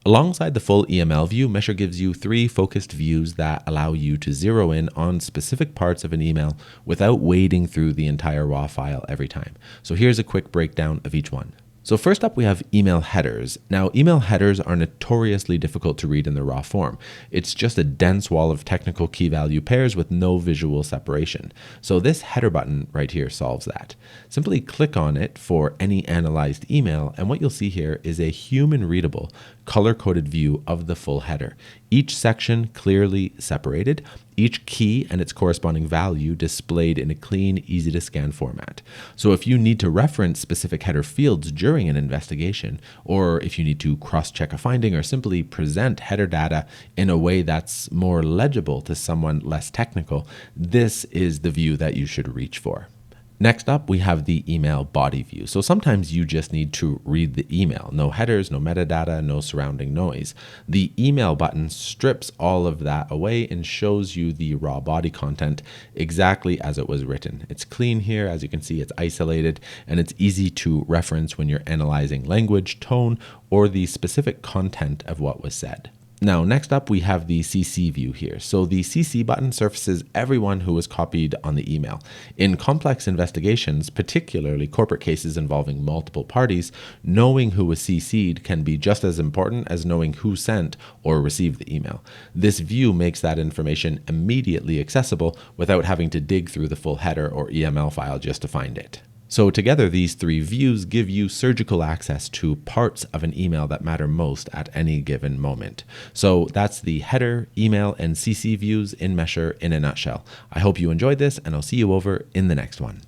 Alongside the full EML view, Mesher gives you 3 focused views that allow you to zero in on specific parts of an email without wading through the entire raw file every time. So here's a quick breakdown of each one. So first up, we have email headers. Now, email headers are notoriously difficult to read in the raw form. It's just a dense wall of technical key value pairs with no visual separation. So this header button right here solves that. Simply click on it for any analyzed email, and what you'll see here is a human-readable, color-coded view of the full header. Each section clearly separated, each key and its corresponding value displayed in a clean, easy-to-scan format. So if you need to reference specific header fields during an investigation, or if you need to cross-check a finding or simply present header data in a way that's more legible to someone less technical, this is the view that you should reach for. Next up, we have the email body view. So sometimes you just need to read the email. No headers, no metadata, no surrounding noise. The email button strips all of that away and shows you the raw body content exactly as it was written. It's clean here. As you can see, it's isolated and it's easy to reference when you're analyzing language, tone, or the specific content of what was said. Now, next up, we have the CC view here. So the CC button surfaces everyone who was copied on the email. In complex investigations, particularly corporate cases involving multiple parties, knowing who was CC'd can be just as important as knowing who sent or received the email. This view makes that information immediately accessible without having to dig through the full header or EML file just to find it. So together, these 3 views give you surgical access to parts of an email that matter most at any given moment. So that's the header, email, and CC views in Mesher in a nutshell. I hope you enjoyed this, and I'll see you over in the next one.